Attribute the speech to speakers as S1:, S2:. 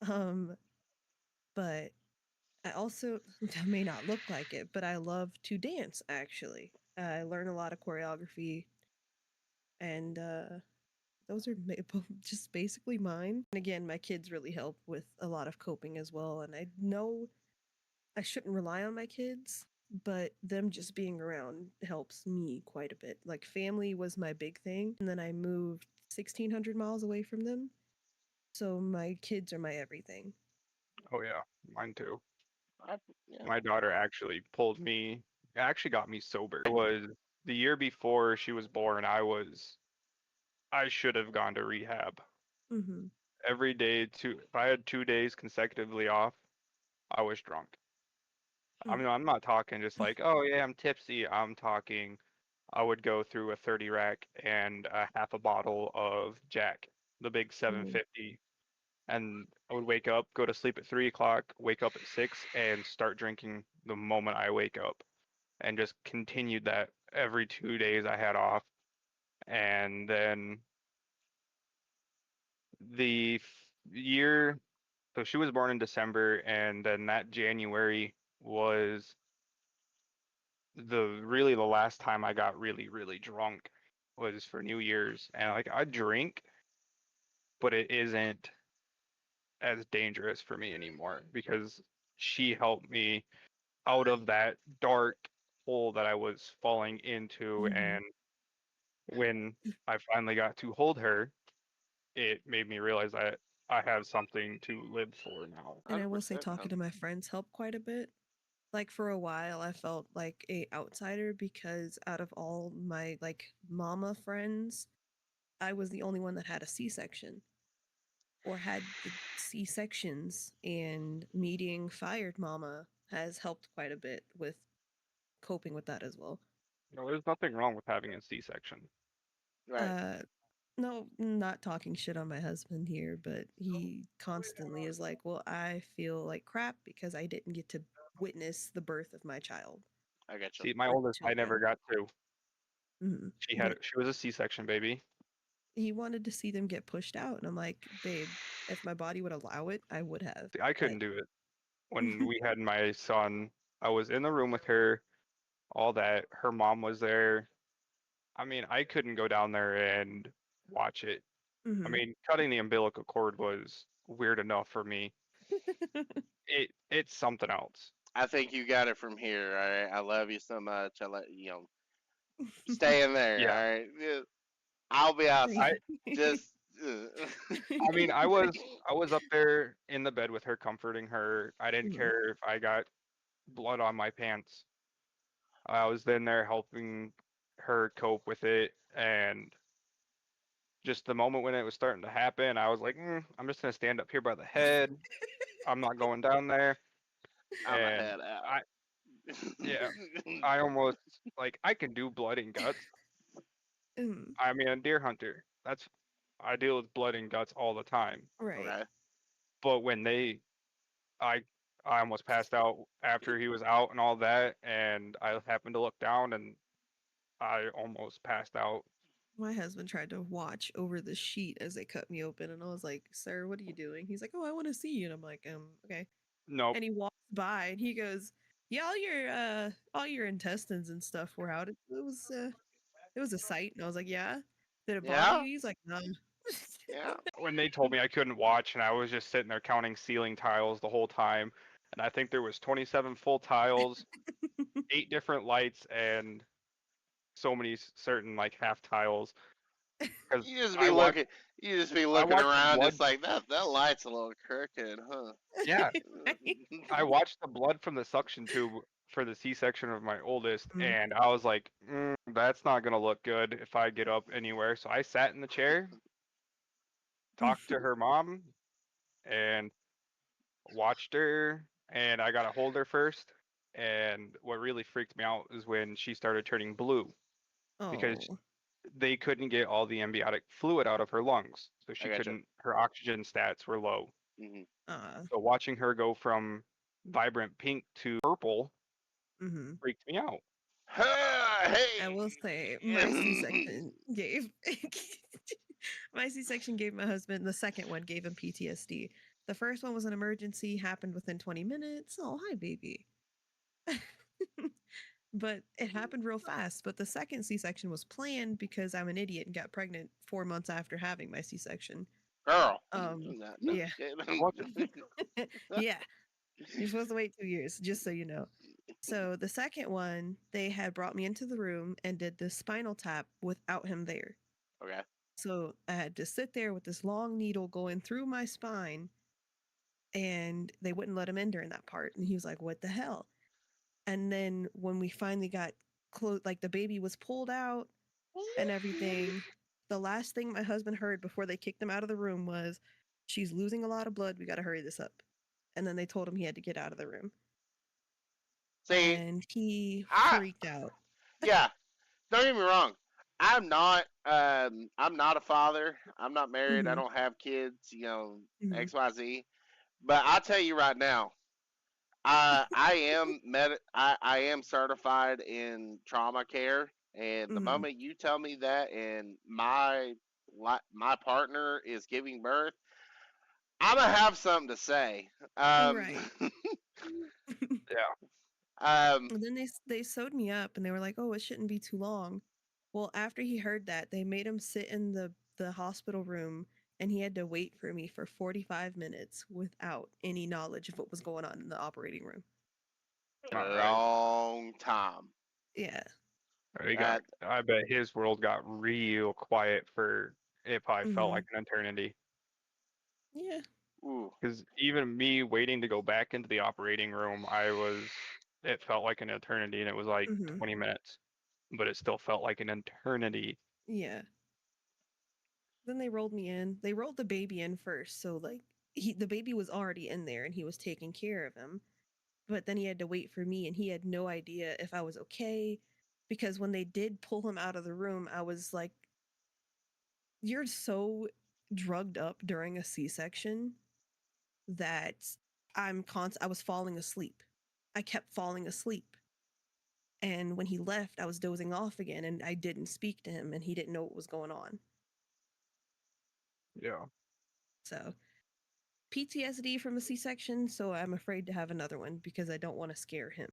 S1: Um, but I also I may not look like it, but I love to dance actually. I learn a lot of choreography and those are just basically mine. And again, my kids really help with a lot of coping as well, and I know I shouldn't rely on my kids, but them just being around helps me quite a bit. Like family was my big thing, and then I moved 1600 miles away from them. So my kids are my everything.
S2: Oh yeah, mine too.
S3: I, yeah.
S2: My daughter actually actually got me sober. It was the year before she was born. I should have gone to rehab.
S1: Mhm.
S2: Every day, if I had 2 days consecutively off, I was drunk. I
S1: Mm.
S2: mean, I'm not talking just like, oh yeah, I'm tipsy. I'm talking, I would go through a 30 rack and a half a bottle of Jack, the big
S1: Mhm.
S2: 750. And I would wake up, go to sleep at 3 o'clock, wake up at 6, and start drinking the moment I wake up. And just continued that every 2 days I had off. And then the year, so she was born in December, and then that January was the last time I got really drunk was for New Year's. And like I drink, but it isn't as dangerous for me anymore because she helped me out of that dark hole that I was falling into.
S1: Mhm.
S2: And when I finally got to hold her, it made me realize that I have something to live for now.
S1: And I will say
S3: 100%,
S1: talking
S3: man.
S1: to my friends helped quite a bit. Like for a while I felt like a outsider because out of all my like mama friends, I was the only one that had a C-section or had the C-sections, and meeting fired mama has helped quite a bit with coping with that as well.
S2: There's nothing wrong with having a C-section.
S3: Right.
S1: Uh no, not talking shit on my husband here, but he constantly is like, "Well, I feel like crap because I didn't get to witness the birth of my child
S3: I got you.
S2: See, my
S1: or
S2: oldest, I never
S1: children."
S2: got to.
S1: Mhm.
S2: She
S1: But
S2: she was a C-section baby.
S1: he wanted to see them get pushed out, and I'm like, "Babe, if my body would allow it, I would have."
S2: See, I
S1: But
S2: couldn't do it. When we had my son, I was in the room with her, all that. Her mom was there. I mean, I couldn't go down there and watch it. I
S1: mhm.
S2: mean, cutting the umbilical cord was weird enough for me. It's something else.
S3: I think you got it from here. All right. I love you so much. I let you know. Stay in there.
S2: Yeah,
S3: All right. Yeah, I'll be
S2: I
S3: outside. Just.
S2: I mean, I was up there in the bed with her, comforting her. I didn't
S1: Mhm.
S2: care if I got blood on my pants. I was in there helping her cope with it, and just the moment when it was starting to happen, I was like, I'm just gonna stand up here by the head. I'm not going down there.
S3: I'm a
S2: And
S3: head out.
S2: I, yeah, I almost like I can do blood and guts.
S1: Mm,
S2: I mean, a deer hunter. I deal with blood and guts all the time.
S1: right.
S3: Okay.
S2: But I, I almost passed out after he was out and all that, and I happened to look down and I almost passed out.
S1: My husband tried to watch over the sheet as they cut me open, and I was like, "Sir, what are you doing?" He's like, "Oh, I want to see you." And I'm like, okay."
S2: Nope.
S1: And he walks by and he goes, "Yeah, all your intestines and stuff were out. It was a sight." And I was like, "Yeah." Did it bother
S3: Yeah.
S1: you? He's like, "No."
S3: Yeah.
S2: When they told me I couldn't watch, and I was just sitting there counting ceiling tiles the whole time, and I think there was 27 full tiles, 8 different lights, and so many certain like half tiles. Because
S3: You just be
S2: I watched
S3: looking. You just be
S2: I
S3: looking
S2: watched the
S3: around,
S2: blood.
S3: just like that. That light's a little crooked, huh?
S2: Yeah,
S1: Right?
S2: I watched the blood from the suction tube for the C-section of my oldest,
S1: Mm.
S2: and I was like, that's not gonna look good if I get up anywhere. So I sat in the chair, talked to her mom, and watched her, and I got to hold her first. And what really freaked me out is when she started turning blue because
S1: Oh.
S2: they couldn't get all the ambiotic fluid out of her lungs. So
S3: I
S2: she
S3: got you.
S2: couldn't, her oxygen stats were low.
S3: Hmm.
S2: So watching her go from vibrant pink to purple
S1: Mm-hmm.
S2: freaked me out.
S1: I will say my
S3: Hey.
S1: C-section gave my C-section gave my husband, the second one gave him PTSD. The first one was an emergency, happened within 20 minutes. Oh, hi, baby. But it happened real fast. But the second C section was planned because I'm an idiot and got pregnant 4 months after having my C section.
S3: Girl. No, no,
S1: Yeah.
S2: What?
S1: Yeah. You're supposed to wait 2 years, just so you know. So the second one, they had brought me into the room and did the spinal tap without him there.
S3: Okay.
S1: So I had to sit there with this long needle going through my spine, and they wouldn't let him in during that part. And he was like, "What the hell?" And then when we finally got close, like the baby was pulled out and everything, the last thing my husband heard before they kicked him out of the room was, "She's losing a lot of blood. We got to hurry this up." And then they told him he had to get out of the room.
S3: See,
S1: And he
S3: I
S1: freaked out.
S3: yeah. Don't get me wrong. I'm not a father. I'm not married. I
S1: Mm-hmm.
S3: don't have kids.
S1: Mm-hmm.
S3: XYZ. But I'll tell you right now, I am certified in trauma care, and the
S1: Mm-hmm.
S3: moment you tell me that, and my partner is giving birth, I'm gonna have something to say.
S1: Right.
S2: Yeah.
S3: Um,
S1: And then they sewed me up and they were like, "Oh, it shouldn't be too long." Well, after he heard that, they made him sit in the hospital room and he had to wait for me for 45 minutes without any knowledge of what was going on in the operating room.
S2: All right.
S3: long time.
S1: Yeah.
S2: He got.
S3: That
S2: I bet his world got real quiet for it. Probably felt
S1: Mhm.
S2: like an eternity.
S1: Yeah.
S3: ooh,
S2: Because even me waiting to go back into the operating room, I was. It felt like an eternity, and it was like
S1: Mhm.
S2: 20 minutes, but it still felt like an eternity.
S1: Yeah. Then they rolled me in. They rolled the baby in first, so like the baby was already in there and he was taking care of him. But then he had to wait for me and he had no idea if I was okay because when they did pull him out of the room, I was like, "You're so drugged up during a C-section that I was falling asleep. I kept falling asleep. And when he left, I was dozing off again and I didn't speak to him and he didn't know what was going on."
S2: Yeah.
S1: So, PTSD from a C-section, so I'm afraid to have another one because I don't want to scare him.